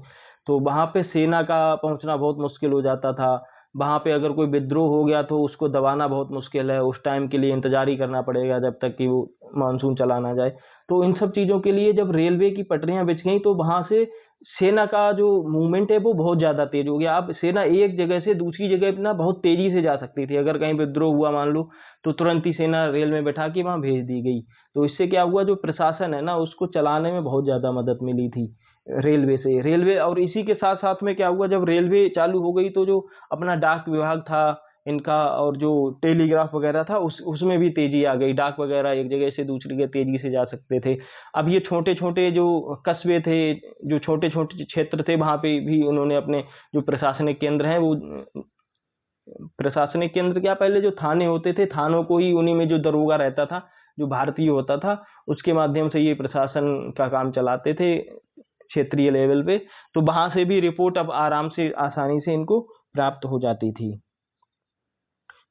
तो वहां पे सेना का पहुंचना बहुत मुश्किल हो जाता था। वहां पे अगर कोई विद्रोह हो गया तो उसको दबाना बहुत मुश्किल है, उस टाइम के लिए इंतजार ही करना पड़ेगा जब तक कि वो मानसून चला ना जाए। तो इन सब चीजों के लिए जब रेलवे की पटरियां बिछ गई तो वहां से सेना का जो मूवमेंट है वो बहुत ज्यादा तेज हो गया। अब सेना एक जगह से दूसरी जगह ना बहुत तेजी से जा सकती थी। अगर कहीं विद्रोह हुआ मान लो, तो तुरंत ही सेना रेल में बैठा के वहां भेज दी गई। तो इससे क्या हुआ, जो प्रशासन है ना उसको चलाने में बहुत ज्यादा मदद मिली थी रेलवे से। रेलवे और इसी के साथ साथ में क्या हुआ, जब रेलवे चालू हो गई तो जो अपना डाक विभाग था इनका, और जो टेलीग्राफ वगैरह था उसमें भी तेजी आ गई। डाक वगैरह एक जगह से दूसरी जगह तेजी से जा सकते थे। अब ये छोटे छोटे जो कस्बे थे, जो छोटे छोटे क्षेत्र थे, वहां पे भी उन्होंने अपने जो प्रशासनिक केंद्र हैं वो, प्रशासनिक केंद्र क्या, पहले जो थाने होते थे, थानों को ही उन्हीं में जो दरोगा रहता था, जो भारतीय होता था, उसके माध्यम से ये प्रशासन का काम चलाते थे क्षेत्रीय लेवल पे। तो वहां से भी रिपोर्ट अब आराम से, आसानी से इनको प्राप्त हो जाती थी।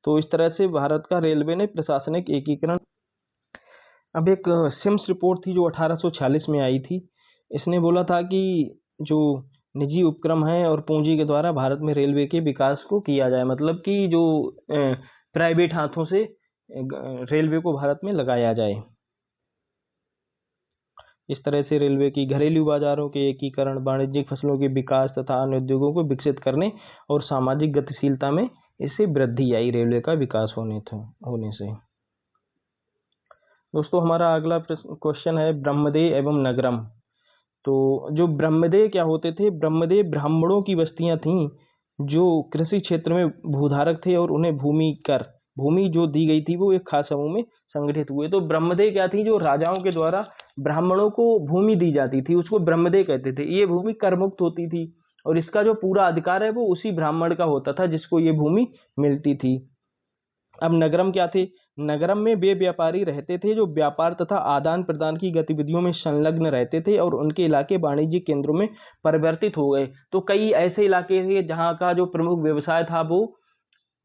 तो इस तरह से भारत का रेलवे ने प्रशासनिक एकीकरण। अब एक सिम्स रिपोर्ट थी जो 1846 में आई थी। इसने बोला था कि जो निजी उपक्रम है और पूंजी के द्वारा भारत में रेलवे के विकास को किया जाए, मतलब कि जो प्राइवेट हाथों से रेलवे को भारत में लगाया जाए। इस तरह से रेलवे की घरेलू बाजारों के एकीकरण, वाणिज्यिक फसलों के विकास तथा अन्य उद्योगों को विकसित करने और सामाजिक गतिशीलता में इससे वृद्धि आई रेलवे का विकास होने से। दोस्तों, हमारा अगला क्वेश्चन है ब्रह्मदेव एवं नगरम। तो जो ब्रह्मदेव क्या होते थे, ब्रह्मदेव ब्राह्मणों की बस्तियां थीं जो कृषि क्षेत्र में भूधारक थे और उन्हें भूमि जो दी गई थी वो एक खास समूह में संगठित हुए। तो ब्रह्मदेव क्या थी, जो राजाओं के द्वारा ब्राह्मणों को भूमि दी जाती थी उसको ब्रह्मदेव कहते थे। ये भूमि कर मुक्त होती थी और इसका जो पूरा अधिकार है वो उसी ब्राह्मण का होता था जिसको ये भूमि मिलती थी। अब नगरम क्या थे, नगरम में वे व्यापारी रहते थे जो व्यापार तथा आदान प्रदान की गतिविधियों में संलग्न रहते थे और उनके इलाके वाणिज्यिक केंद्रों में परिवर्तित हो गए। तो कई ऐसे इलाके थे जहाँ का जो प्रमुख व्यवसाय था वो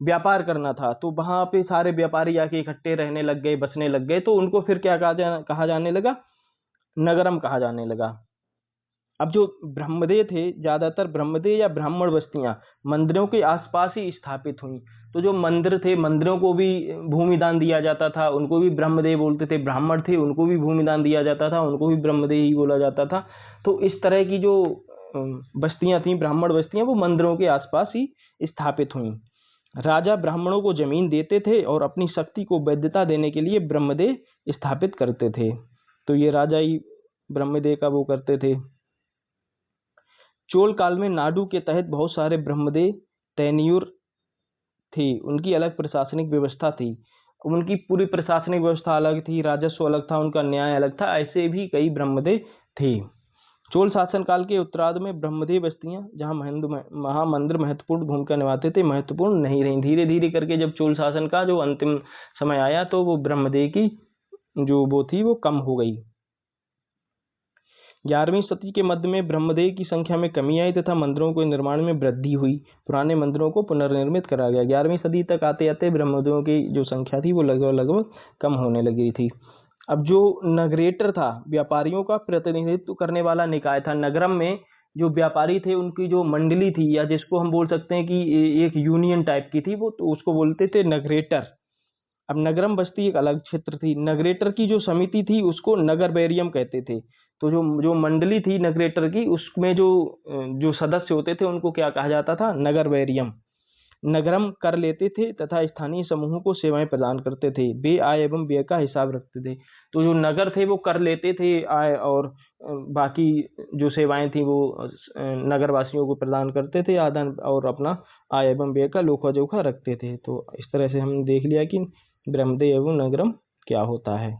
व्यापार करना था, तो वहां पे सारे व्यापारी आके इकट्ठे रहने लग गए, बसने लग गए। तो उनको फिर क्या कहा जाने लगा, नगरम कहा जाने लगा। अब जो ब्रह्मदेव थे, ज्यादातर ब्रह्मदेव या ब्राह्मण बस्तियां मंदिरों के आसपास ही स्थापित हुई। तो जो मंदिर थे, मंदिरों को भी भूमि दान दिया जाता था, उनको भी ब्रह्मदेव बोलते थे। ब्राह्मण थे, उनको भी भूमि दान दिया जाता था, उनको भी ब्रह्मदेव ही बोला जाता था। तो इस तरह की जो बस्तियां थी, ब्राह्मण बस्तियां, वो मंदिरों के आसपास ही स्थापित हुई। राजा ब्राह्मणों को जमीन देते थे और अपनी शक्ति को वैधता देने के लिए ब्रह्मदेव स्थापित करते थे। तो ये राजा ही ब्रह्मदेव का वो करते थे। चोल काल में नाडु के तहत बहुत सारे ब्रह्मदेव तैनियूर थे, उनकी अलग प्रशासनिक व्यवस्था थी। उनकी पूरी प्रशासनिक व्यवस्था अलग थी, राजस्व अलग था, उनका न्याय अलग था। ऐसे भी कई ब्रह्मदेव थे। चोल शासन काल के उत्तरार्ध में ब्रह्मदेव बस्तियां, जहां महामंदिर महत्वपूर्ण भूमिका निभाते थे, महत्वपूर्ण नहीं रही। धीरे धीरे करके जब चोल शासन का जो अंतिम समय आया तो वो ब्रह्मदेव की जो वो थी वो कम हो गई। 11वीं सदी के मध्य में ब्रह्मदेव की संख्या में कमी आई तथा मंदिरों के निर्माण में वृद्धि हुई। पुराने मंदिरों को पुनर्निर्मित करा गया। 11वीं सदी तक आते आते ब्रह्मदेवों की जो संख्या थी वो लगभग कम होने लगी थी। अब जो नगरेटर था, व्यापारियों का प्रतिनिधित्व करने वाला निकाय था। नगरम में जो व्यापारी थे, उनकी जो मंडली थी, या जिसको हम बोल सकते हैं कि एक यूनियन टाइप की थी, वो तो उसको बोलते थे नगरेटर। अब नगरम बस्ती एक अलग क्षेत्र थी। नगरेटर की जो समिति थी उसको नगर बैरियम कहते थे। तो जो जो मंडली थी नगरेटर की, उसमें जो सदस्य होते थे उनको क्या कहा जाता था? नगर बैरियम। नगरम कर लेते थे तथा स्थानीय समूहों को सेवाएं प्रदान करते थे। वे आय एवं व्यय का हिसाब रखते थे। तो जो नगर थे वो कर लेते थे आय, और बाकी जो सेवाएं थी वो नगर वासियों को प्रदान करते थे आदान, और अपना आय एवं व्यय का लोखा जोखा रखते थे। तो इस तरह से हमने देख लिया कि ब्रह्मदेव एवं नगरम क्या होता है।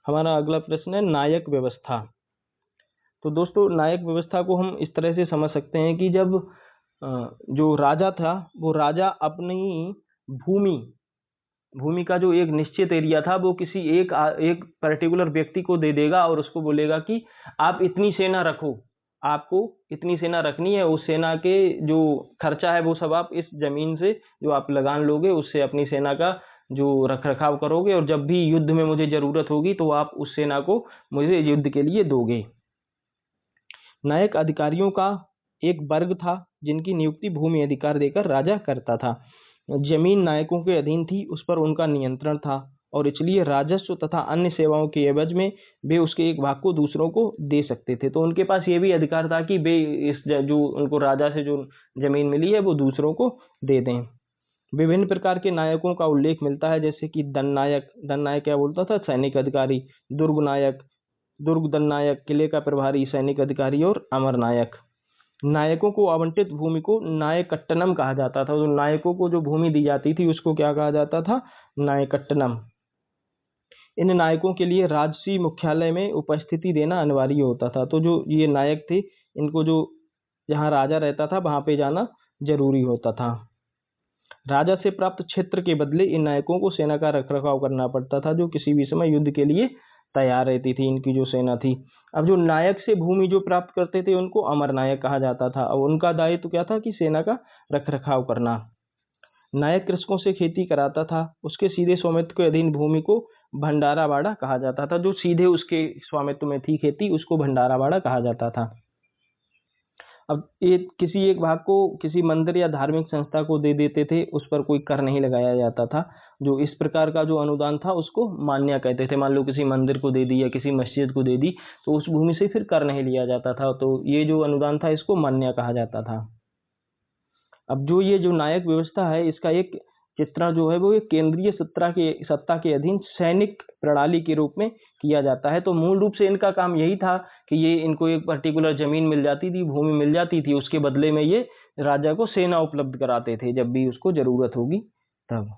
हमारा अगला प्रश्न है नायक व्यवस्था। तो दोस्तों, नायक व्यवस्था को हम इस तरह से समझ सकते हैं कि जब जो राजा था, वो राजा अपनी भूमि का जो एक निश्चित एरिया था वो किसी एक पर्टिकुलर व्यक्ति को दे देगा और उसको बोलेगा कि आप इतनी सेना रखो, आपको इतनी सेना रखनी है। उस सेना के जो खर्चा है वो सब आप इस जमीन से जो आप लगान लोगे उससे अपनी सेना का जो रख रखाव करोगे, और जब भी युद्ध में मुझे जरूरत होगी तो आप उस सेना को मुझे युद्ध के लिए दोगे। नायक अधिकारियों का एक वर्ग था जिनकी नियुक्ति भूमि अधिकार देकर राजा करता था। जमीन नायकों के अधीन थी, उस पर उनका नियंत्रण था, और इसलिए राजस्व तथा अन्य सेवाओं के एवज में वे उसके एक भाग को दूसरों को दे सकते थे। तो उनके पास ये भी अधिकार था कि वे इस जो उनको राजा से जो जमीन मिली है वो दूसरों को दे दें। विभिन्न प्रकार के नायकों का उल्लेख मिलता है, जैसे कि दंडनायक क्या बोलता था? सैनिक अधिकारी। दुर्ग नायक, दुर्ग दंडनायक, किले का प्रभारी, सैनिक अधिकारी, और अमर नायक। नायकों को आवंटित भूमि को नायकट्टनम कहा जाता था। तो नायकों को जो भूमि दी जाती थी उसको क्या कहा जाता था? नायकट्टनम। इन नायकों के लिए राजसी मुख्यालय में उपस्थिति देना अनिवार्य होता था। तो जो ये नायक थे, इनको जो जहाँ राजा रहता था वहां पे जाना जरूरी होता था। राजा से प्राप्त क्षेत्र के बदले इन नायकों को सेना का रखरखाव करना पड़ता था, जो किसी भी समय युद्ध के लिए तैयार रहती थी इनकी जो सेना थी। अब जो नायक से भूमि जो प्राप्त करते थे उनको अमर नायक कहा जाता था। अब उनका दायित्व क्या था? कि सेना का रखरखाव करना। नायक कृषकों से खेती कराता था। उसके सीधे स्वामित्व के अधीन भूमि को भंडारावाड़ा कहा जाता था। जो सीधे उसके स्वामित्व में थी खेती, उसको भंडारावाड़ा कहा जाता था। अब ये किसी एक भाग को किसी मंदिर या धार्मिक संस्था को दे देते थे, उस पर कोई कर नहीं लगाया जाता था। जो इस प्रकार का जो अनुदान था उसको मान्य कहते थे। मान लो किसी मंदिर को दे दी या किसी मस्जिद को दे दी, तो उस भूमि से फिर कर नहीं लिया जाता था। तो ये जो अनुदान था इसको मान्य कहा जाता था। अब जो ये जो नायक व्यवस्था है, इसका एक चित्रण जो है वो एक केंद्रीय सत्ता के अधीन सैनिक प्रणाली के रूप में किया जाता है। तो मूल रूप से इनका काम यही था कि ये इनको एक पर्टिकुलर जमीन मिल जाती थी, भूमि मिल जाती थी, उसके बदले में ये राजा को सेना उपलब्ध कराते थे जब भी उसको जरूरत होगी तब।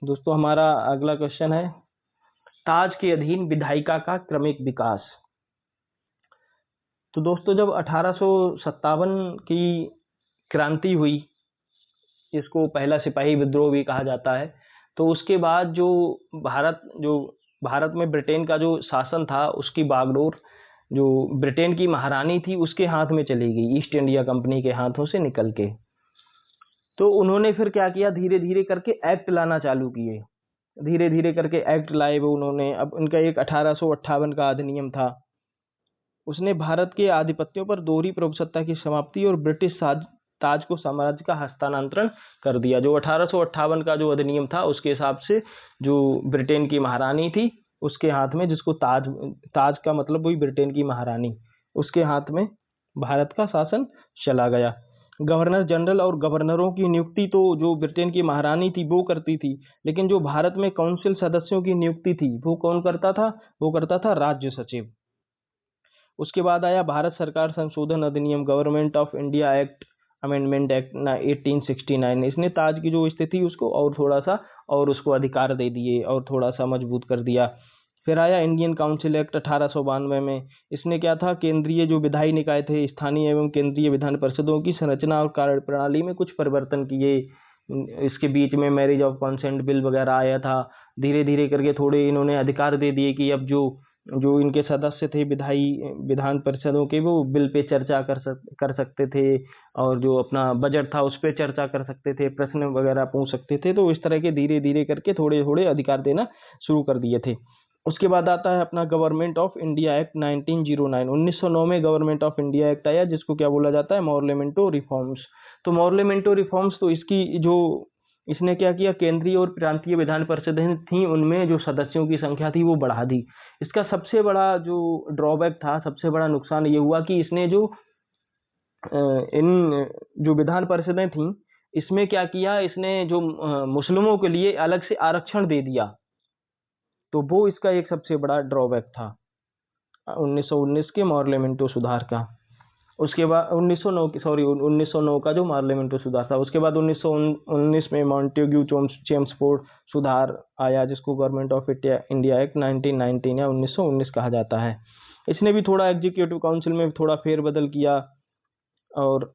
दोस्तों, हमारा अगला क्वेश्चन है ताज के अधीन विधायिका का क्रमिक विकास। तो दोस्तों, जब 1857 की क्रांति हुई, इसको पहला सिपाही विद्रोह भी कहा जाता है, तो उसके बाद जो भारत में ब्रिटेन का जो शासन था उसकी बागडोर जो ब्रिटेन की महारानी थी उसके हाथ में चली गई, ईस्ट इंडिया कंपनी के हाथों से निकल के। तो उन्होंने फिर क्या किया? धीरे धीरे करके एक्ट लाना चालू किए। धीरे धीरे करके एक्ट लाए वो उन्होंने। अब उनका एक 1858 का अधिनियम था। उसने भारत के आधिपत्यों पर दोहरी प्रभुसत्ता की समाप्ति और ब्रिटिश ताज को साम्राज्य का हस्तांतरण कर दिया। जो 1858 का जो अधिनियम था उसके हिसाब से जो ब्रिटेन की महारानी थी उसके हाथ में, जिसको ताज का मतलब वही ब्रिटेन की महारानी, उसके हाथ में भारत का शासन चला गया। गवर्नर जनरल और गवर्नरों की नियुक्ति तो जो ब्रिटेन की महारानी थी वो करती थी, लेकिन जो भारत में काउंसिल सदस्यों की नियुक्ति थी वो कौन करता था? वो करता था राज्य सचिव। उसके बाद आया भारत सरकार संशोधन अधिनियम, government of India act, amendment act 1869। इसने ताज की जो स्थिति उसको और थोड़ा सा और उसको अधिकार दे दिए और थोड़ा सा मजबूत कर दिया। फिर आया इंडियन काउंसिल एक्ट 1892 में। इसने क्या था, केंद्रीय जो विधायी निकाय थे, स्थानीय एवं केंद्रीय विधान परिषदों की संरचना और कार्यप्रणाली में कुछ परिवर्तन किए। इसके बीच में मैरिज ऑफ कंसेंट बिल वगैरह आया था। धीरे धीरे करके थोड़े इन्होंने अधिकार दे दिए कि अब जो इनके सदस्य थे विधायी विधान परिषदों के, वो बिल पे चर्चा कर सकते थे और जो अपना बजट था उस पर चर्चा कर सकते थे, प्रश्न वगैरह पूछ सकते थे। तो इस तरह के धीरे धीरे करके थोड़े थोड़े अधिकार देना शुरू कर दिए थे। उसके बाद आता है अपना गवर्नमेंट ऑफ इंडिया एक्ट 1909। 1909 में गवर्नमेंट ऑफ इंडिया एक्ट आया, जिसको क्या बोला जाता है? मॉर्लेमेंटो रिफॉर्म्स। तो मॉर्लेमेंटो रिफॉर्म्स तो इसने क्या किया, केंद्रीय और प्रांतीय विधान परिषदें थी उनमें जो सदस्यों की संख्या थी वो बढ़ा दी। इसका सबसे बड़ा जो ड्रॉबैक था, सबसे बड़ा नुकसान ये हुआ कि इसने इन जो विधान परिषदें थी इसमें क्या किया, इसने जो मुस्लिमों के लिए अलग से आरक्षण दे दिया। तो वो इसका एक सबसे बड़ा ड्रॉबैक था 1919 के मॉर्लेमेंटो सुधार का। उसके बाद 1909 का जो मार्लियामेंटो सुधार था। उसके बाद 1919 में मॉन्टेग्यू चेम्सफोर्ड सुधार आया, जिसको गवर्नमेंट ऑफ इंडिया एक्ट 1919 या 1919 कहा जाता है। इसने भी थोड़ा एग्जीक्यूटिव काउंसिल में थोड़ा फेरबदल किया और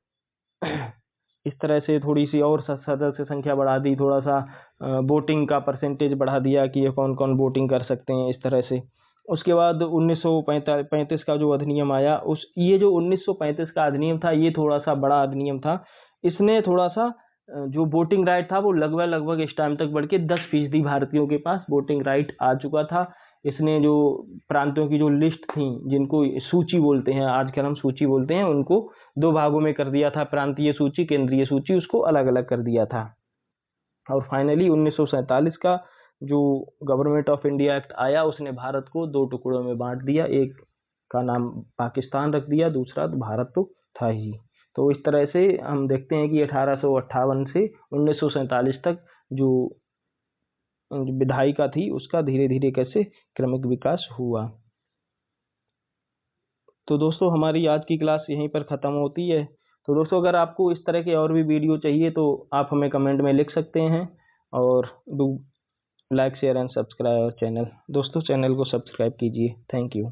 इस तरह से थोड़ी सी और सदस्य संख्या बढ़ा दी, थोड़ा सा वोटिंग का परसेंटेज बढ़ा दिया कि ये कौन कौन वोटिंग कर सकते हैं, इस तरह से। उसके बाद 1935 का जो अधिनियम आया, ये जो 1935 का अधिनियम था ये थोड़ा सा बड़ा अधिनियम था। इसने थोड़ा सा जो वोटिंग राइट था वो लगभग इस टाइम तक बढ़ के 10% भारतीयों के पास वोटिंग राइट आ चुका था। इसने जो प्रांतों की जो लिस्ट थी, जिनको सूची बोलते हैं, आजकल हम सूची बोलते हैं, उनको 2 भागों में कर दिया था, प्रांतीय सूची, केंद्रीय सूची, उसको अलग अलग कर दिया था। और फाइनली 1947 का जो गवर्नमेंट ऑफ इंडिया एक्ट आया, उसने भारत को 2 टुकड़ों में बांट दिया। एक का नाम पाकिस्तान रख दिया, दूसरा तो भारत तो था ही। तो इस तरह से हम देखते हैं कि 1858 से 1947 तक जो विधायिका थी उसका धीरे धीरे कैसे क्रमिक विकास हुआ। तो दोस्तों हमारी आज की क्लास यहीं पर ख़त्म होती है। तो दोस्तों अगर आपको इस तरह के और भी वीडियो चाहिए तो आप हमें कमेंट में लिख सकते हैं, और do like share and subscribe our channel. दोस्तों चैनल को सब्सक्राइब कीजिए। Thank you.